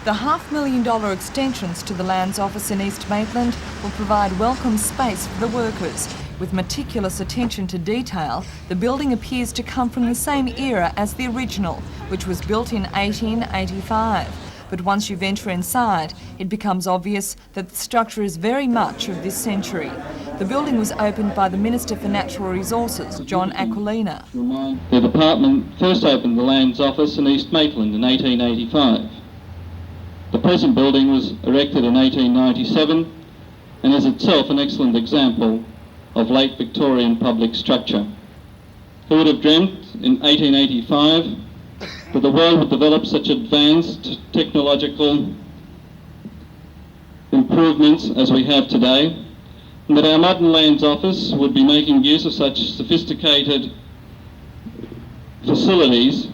The $500,000 extensions to the Lands Office in East Maitland will provide welcome space for the workers. With meticulous attention to detail, the building appears to come from the same era as the original, which was built in 1885. But once you venture inside, it becomes obvious that the structure is very much of this century. The building was opened by the Minister for Natural Resources, John Aquilina. The department first opened the Lands Office in East Maitland in 1885. The present building was erected in 1897 and is itself an excellent example of late Victorian public structure. Who would have dreamt in 1885 that the world would develop such advanced technological improvements as we have today, and that our modern Lands Office would be making use of such sophisticated facilities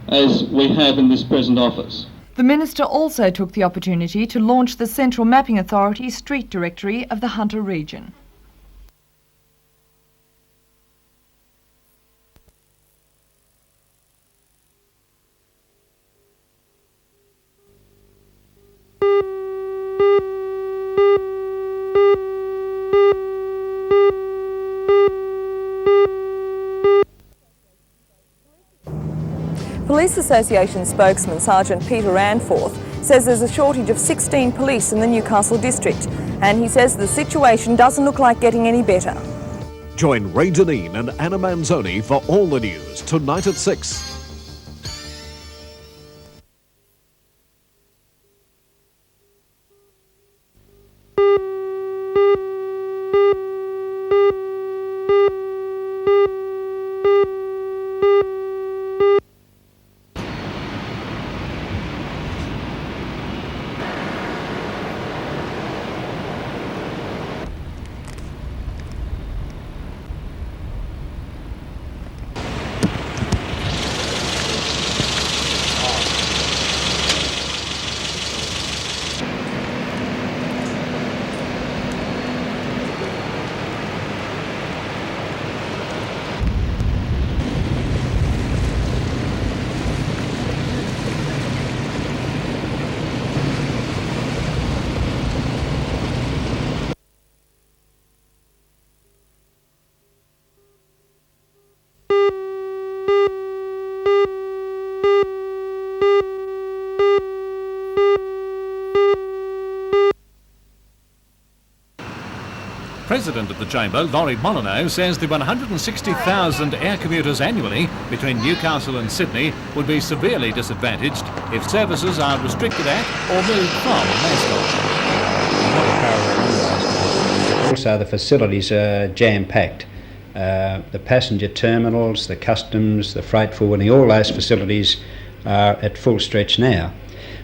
as we have in this present office. The Minister also took the opportunity to launch the Central Mapping Authority street directory of the Hunter region. Police Association spokesman Sergeant Peter Ranforth says there's a shortage of 16 police in the Newcastle district, and he says the situation doesn't look like getting any better. Join Ray Deneen and Anna Manzoni for all the news tonight at 6. President of the Chamber, Laurie Molyneux, says the 160,000 air commuters annually between Newcastle and Sydney would be severely disadvantaged if services are restricted at or moved from Mascot. Also, the facilities are jam-packed. The passenger terminals, the customs, the freight forwarding, all those facilities are at full stretch now.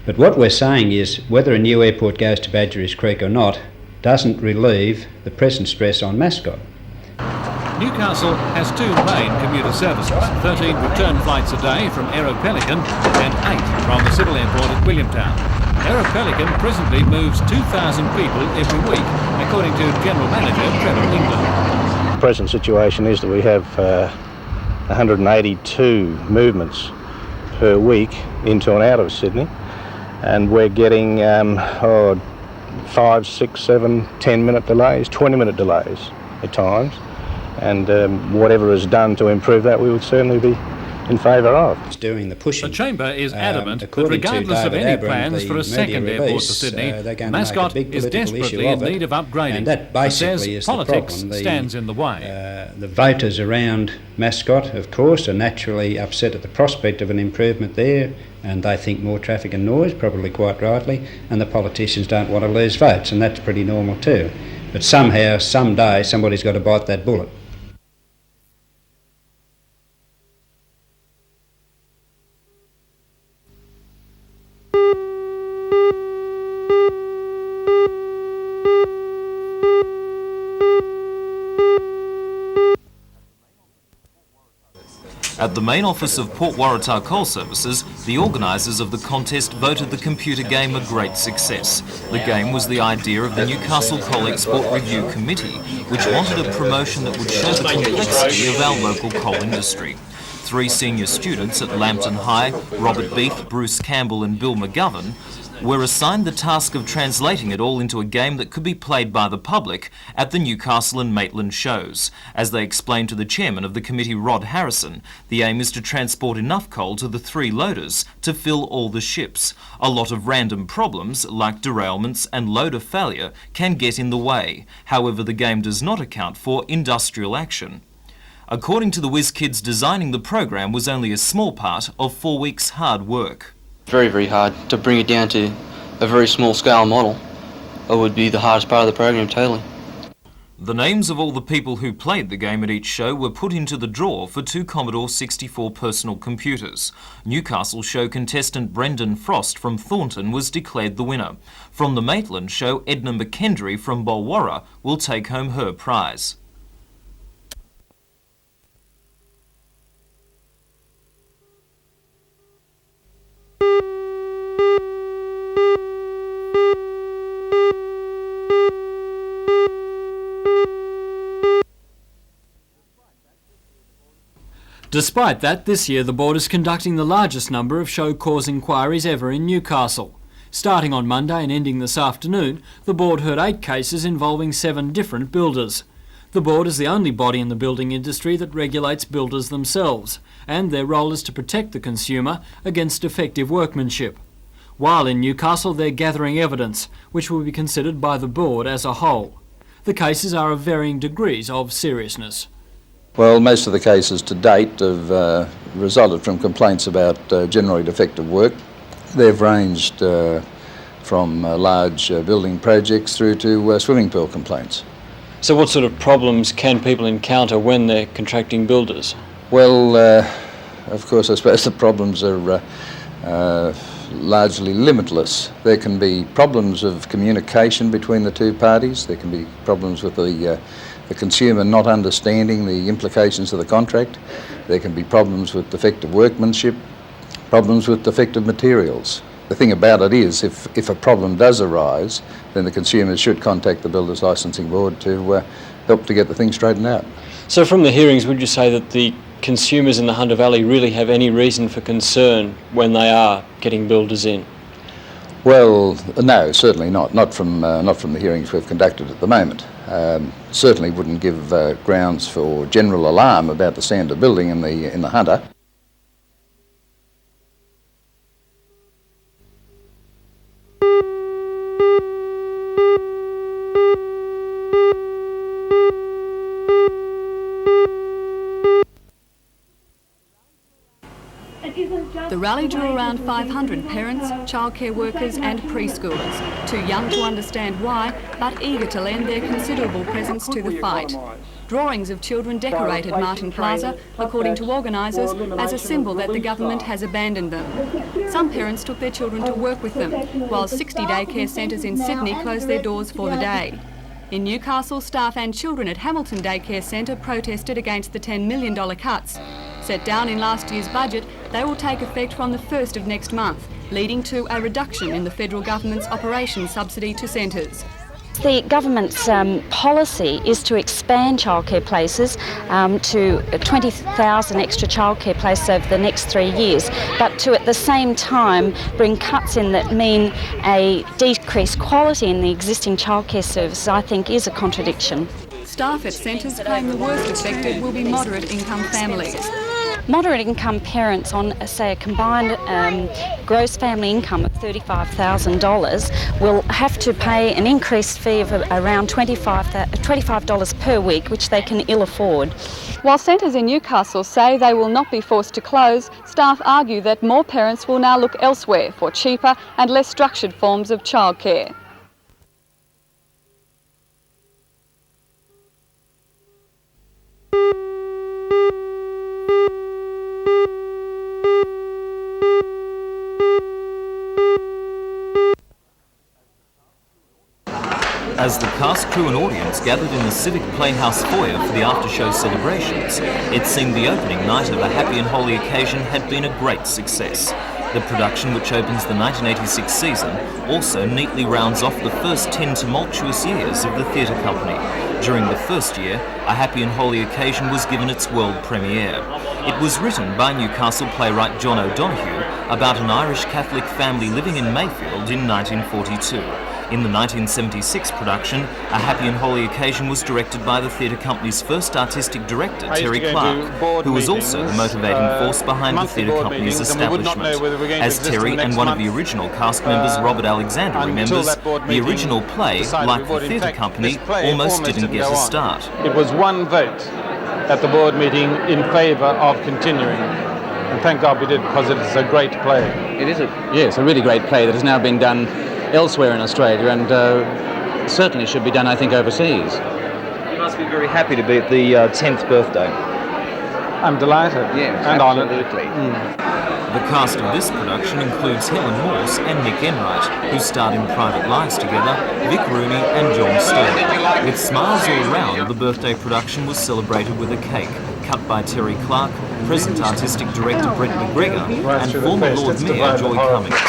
But what we're saying is whether a new airport goes to Badgerys Creek or not doesn't relieve the present stress on Mascot. Newcastle has two main commuter services, 13 return flights a day from Aero Pelican and 8 from the civil airport at Williamtown. Aero Pelican presently moves 2,000 people every week, according to General Manager Trevor England. The present situation is that we have 182 movements per week into and out of Sydney, and we're getting 5, 6, 7, 10-minute delays, 20-minute delays at times, and whatever is done to improve that we would certainly be in favour of. It's doing the pushing. The Chamber is adamant that regardless of any plans for a second airport to Sydney, Mascot is desperately in need of upgrading. And that basically is politics the problem. Stands in the way. The voters around Mascot, of course, are naturally upset at the prospect of an improvement there, and they think more traffic and noise, probably quite rightly, and the politicians don't want to lose votes, and that's pretty normal too. But somehow, someday, somebody's got to bite that bullet. At the main office of Port Waratah Coal Services, the organisers of the contest voted the computer game a great success. The game was the idea of the Newcastle Coal Export Review Committee, which wanted a promotion that would show the complexity of our local coal industry. 3 senior students at Lambton High, Robert Beath, Bruce Campbell and Bill McGovern, were assigned the task of translating it all into a game that could be played by the public at the Newcastle and Maitland shows. As they explained to the chairman of the committee, Rod Harrison, the aim is to transport enough coal to the 3 loaders to fill all the ships. A lot of random problems, like derailments and loader failure, can get in the way. However, the game does not account for industrial action. According to the Whiz Kids, designing the program was only a small part of 4 weeks' hard work. Very, very hard to bring it down to a very small scale model. It would be the hardest part of the program, totally. The names of all the people who played the game at each show were put into the draw for 2 Commodore 64 personal computers. Newcastle show contestant Brendan Frost from Thornton was declared the winner. From the Maitland show, Edna McKendry from Bulwarra will take home her prize. Despite that, this year the board is conducting the largest number of show cause inquiries ever in Newcastle. Starting on Monday and ending this afternoon, the board heard 8 cases involving 7 different builders. The board is the only body in the building industry that regulates builders themselves, and their role is to protect the consumer against defective workmanship. While in Newcastle, they're gathering evidence, which will be considered by the board as a whole. The cases are of varying degrees of seriousness. Well, most of the cases to date have resulted from complaints about generally defective work. They've ranged from large building projects through to swimming pool complaints. So what sort of problems can people encounter when they're contracting builders? Well, of course, I suppose the problems are largely limitless. There can be problems of communication between the 2 parties. There can be problems with the consumer not understanding the implications of the contract. There can be problems with defective workmanship, problems with defective materials. The thing about it is, if a problem does arise, then the consumers should contact the Builders Licensing Board to help to get the thing straightened out. So from the hearings, would you say that the consumers in the Hunter Valley really have any reason for concern when they are getting builders in? Well, no, certainly not. Not from the hearings we've conducted at the moment. Certainly wouldn't give grounds for general alarm about the standard building in the Hunter. The rally drew around 500 parents, childcare workers and preschoolers, too young to understand why, but eager to lend their considerable presence to the fight. Drawings of children decorated Martin Plaza, according to organisers, as a symbol that the government has abandoned them. Some parents took their children to work with them, while 60 daycare centres in Sydney closed their doors for the day. In Newcastle, staff and children at Hamilton Daycare Centre protested against the $10 million cuts. Set down in last year's budget, they will take effect from the 1st of next month, leading to a reduction in the federal government's operation subsidy to centres. The government's policy is to expand childcare places to 20,000 extra childcare places over the next 3 years, but to at the same time bring cuts in that mean a decreased quality in the existing childcare services, I think is a contradiction. Staff at centres claim the worst affected will be moderate income families. Moderate income parents on, say, a combined gross family income of $35,000 will have to pay an increased fee of around $25 per week, which they can ill afford. While centres in Newcastle say they will not be forced to close, staff argue that more parents will now look elsewhere for cheaper and less structured forms of childcare. As the cast, crew and audience gathered in the Civic Playhouse foyer for the after-show celebrations, it seemed the opening night of A Happy and Holy Occasion had been a great success. The production, which opens the 1986 season, also neatly rounds off the first 10 tumultuous years of the theatre company. During the first year, A Happy and Holy Occasion was given its world premiere. It was written by Newcastle playwright John O'Donoghue about an Irish Catholic family living in Mayfield in 1942. In the 1976 production, A Happy and Holy Occasion was directed by the theatre company's first artistic director, Terry Clark, who was also the motivating force behind the theatre company's establishment. As Terry and one of the original cast members, Robert Alexander, remembers, the original play, like the theatre company, almost didn't get a start. It was one vote at the board meeting in favour of continuing. And thank God we did, because it is a great play. It is a really great play that has now been done elsewhere in Australia and certainly should be done, I think, overseas. You must be very happy to be at the 10th birthday. I'm delighted. Yes, and absolutely. The cast of this production includes Helen Morse and Nick Enright, who starred in Private Lives together, Vic Rooney and John Stone. With smiles all round, the birthday production was celebrated with a cake, cut by Terry Clark, present artistic director Brett McGregor, and former Lord Mayor Joy Cummings.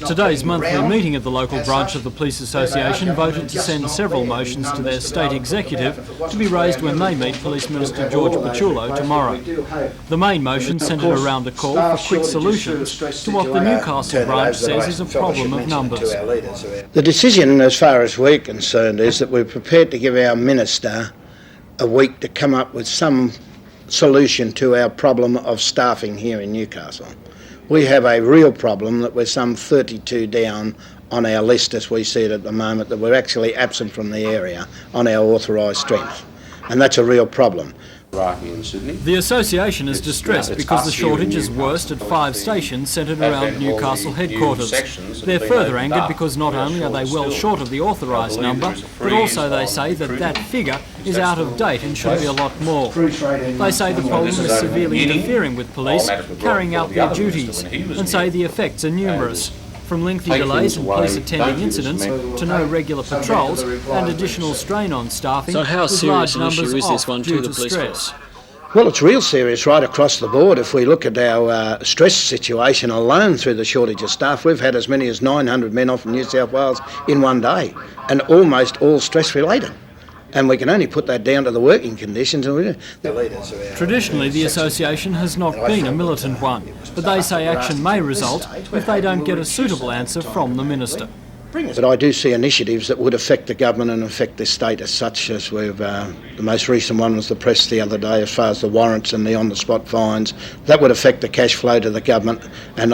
Today's monthly meeting of the local branch of the Police Association voted to send several motions to their state executive to be raised when they meet Police Minister George Paciulo tomorrow. The main motion centred around a call for quick solutions to what the Newcastle branch says is a problem of numbers. The decision, as far as we're concerned, is that we're prepared to give our minister a week to come up with some solution to our problem of staffing here in Newcastle. We have a real problem that we're some 32 down on our list as we see it at the moment, that we're actually absent from the area on our authorised strength. And that's a real problem. The association is distressed because the shortage is worst at 5 stations centred around Newcastle headquarters. They're further angered because not only are they well short of the authorised number, but also they say that that figure is out of date and should be a lot more. They say the problem is severely interfering with police carrying out their duties, and say the effects are numerous, from lengthy delays in police attending incidents to no regular patrols and additional strain on staffing. So how serious an issue is this one to the police force? Well, it's real serious right across the board. If we look at our stress situation alone through the shortage of staff, we've had as many as 900 men off from New South Wales in one day, and almost all stress related. And we can only put that down to the working conditions. Traditionally, the association has not been a militant one, but they say action may result if they don't get a suitable answer from the minister. But I do see initiatives that would affect the government and affect this state as such, as we've, the most recent one was the press the other day, as far as the warrants and the on-the-spot fines. That would affect the cash flow to the government, and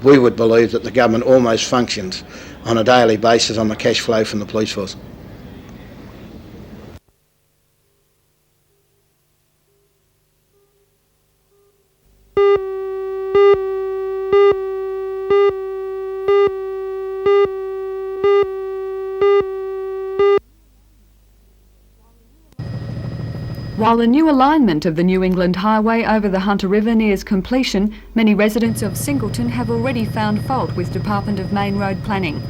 we would believe that the government almost functions on a daily basis on the cash flow from the police force. While the new alignment of the New England Highway over the Hunter River nears completion, many residents of Singleton have already found fault with Department of Main Road planning.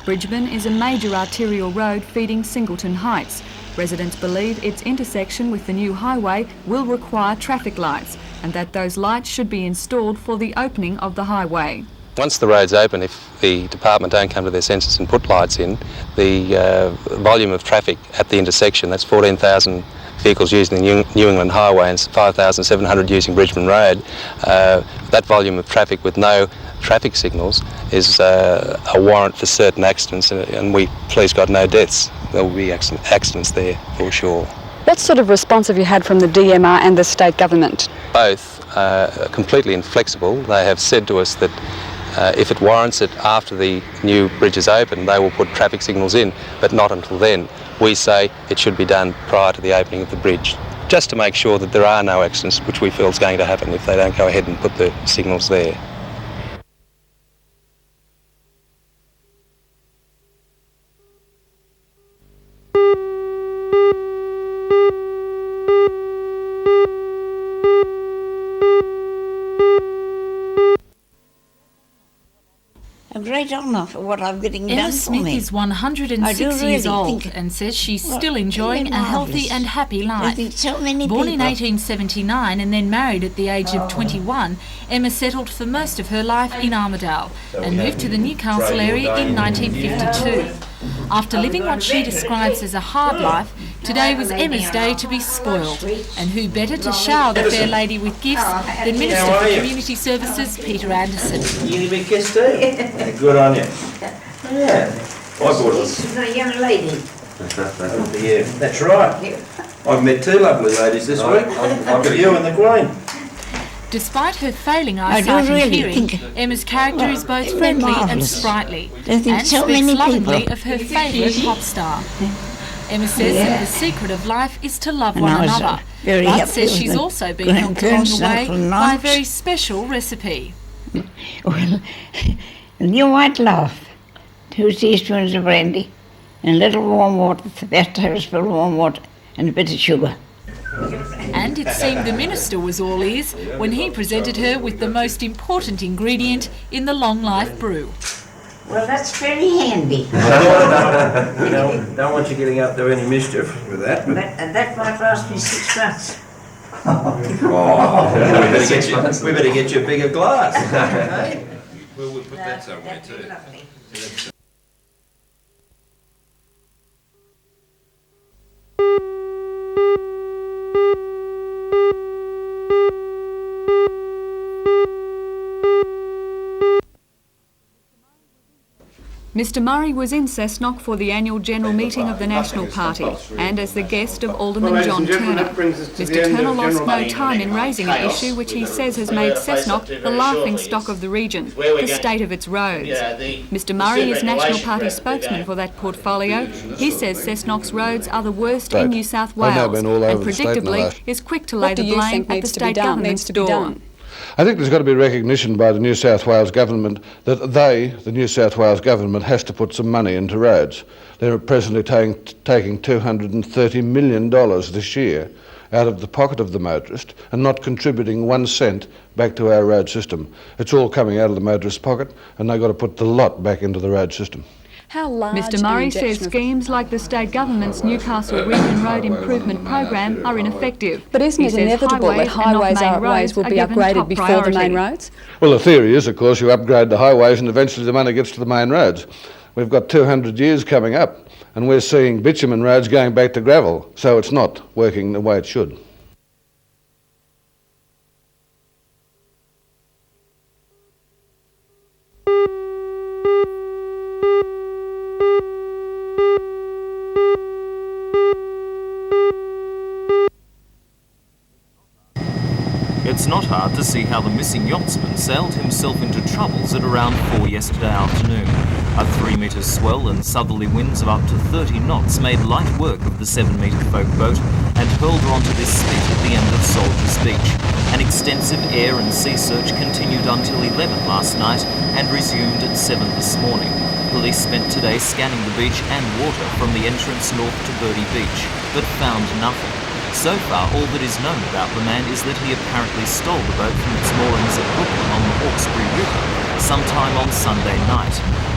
Bridgeman is a major arterial road feeding Singleton Heights. Residents believe its intersection with the new highway will require traffic lights, and that those lights should be installed for the opening of the highway. Once the road's open, if the department don't come to their senses and put lights in, the volume of traffic at the intersection, that's 14,000 vehicles using the New England Highway and 5,700 using Bridgeman Road, that volume of traffic with no traffic signals is a warrant for certain accidents, and we, please God, no deaths. There will be accidents there for sure. What sort of response have you had from the DMR and the state government? Both are completely inflexible. They have said to us that if it warrants it after the new bridge is open, they will put traffic signals in, but not until then. We say it should be done prior to the opening of the bridge, just to make sure that there are no accidents, which we feel is going to happen if they don't go ahead and put the signals there. great honour for what I'm getting Emma done for Smith me. is 106 years old and says she's still enjoying a healthy and happy life. So many Born in people. 1879 and then married at the age of 21, Emma settled for most of her life in Armidale and moved to the Newcastle area in 1952. After living what she describes as a hard life, today was Emma's day to be spoiled. And who better to shower the fair lady with gifts than Minister for Community Services, Peter Anderson. You give me a kiss too? Good on you. Yeah. I bought it. She's a young lady. Yeah, that's right. I've met two lovely ladies this week. I've got you and the Queen. Despite her failing eyesight and hearing, Emma's character is both friendly and sprightly, and speaks lovingly of her favourite pop star. Emma says that the secret of life is to love one another, but says she's also been helped along the way by a very special recipe. Well, a new white loaf, 2 teaspoons of brandy, and a little warm water, about a tablespoon of warm water, and a bit of sugar. And it seemed the minister was all ears when he presented her with the most important ingredient in the long life brew. Well, that's very handy. Don't want you getting up to any mischief with that. But that might last me 6 months. We better get you a bigger glass. We'll put that somewhere too. Mr Murray was in Cessnock for the annual general meeting of the National Party and as the guest of Alderman John Turner. Mr Turner lost no time in raising an issue which he says has made Cessnock the laughing stock of the region, the state of its roads. Mr Murray is National Party spokesman for that portfolio. He says Cessnock's roads are the worst in New South Wales and predictably is quick to lay the blame at the state government's door. I think there's got to be recognition by the New South Wales government that the New South Wales government, has to put some money into roads. They're presently taking $230 million this year out of the pocket of the motorist and not contributing 1 cent back to our road system. It's all coming out of the motorist's pocket, and they've got to put the lot back into the road system. Mr Murray says schemes like the state government's Newcastle Region Road Improvement Program are ineffective. But isn't it inevitable that highways will be upgraded before the main roads? Well, the theory is, of course, you upgrade the highways and eventually the money gets to the main roads. We've got 200 years coming up and we're seeing bitumen roads going back to gravel, so it's not working the way it should. It's not hard to see how the missing yachtsman sailed himself into troubles at around 4 yesterday afternoon. A 3-metre swell and southerly winds of up to 30 knots made light work of the 7-metre folk boat and hurled her onto this spit at the end of Soldiers Beach. An extensive air and sea search continued until 11 last night and resumed at 7 this morning. Police spent today scanning the beach and water from the entrance north to Birdie Beach, but found nothing. So far, all that is known about the man is that he apparently stole the boat from its moorings at Brooklyn on the Hawkesbury River sometime on Sunday night.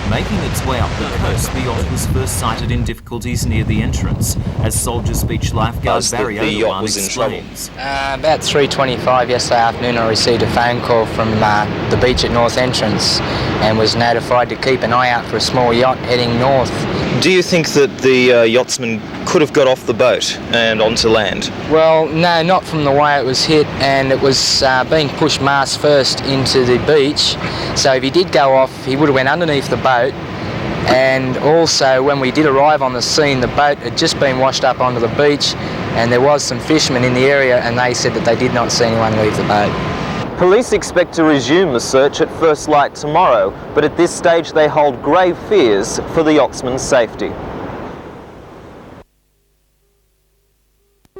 Making its way up the coast, the yacht was first sighted in difficulties near the entrance, as Soldiers Beach lifeguard Barry Owen explains. About 3:25 yesterday afternoon, I received a phone call from the beach at North Entrance and was notified to keep an eye out for a small yacht heading north. Do you think that the yachtsman could have got off the boat and onto land? Well, no, not from the way it was hit, and it was being pushed mast first into the beach. So if he did go off, he would have went underneath the boat. And also, when we did arrive on the scene, the boat had just been washed up onto the beach, and there was some fishermen in the area, and they said that they did not see anyone leave the boat. Police expect to resume the search at first light tomorrow, but at this stage they hold grave fears for the yachtsman's safety.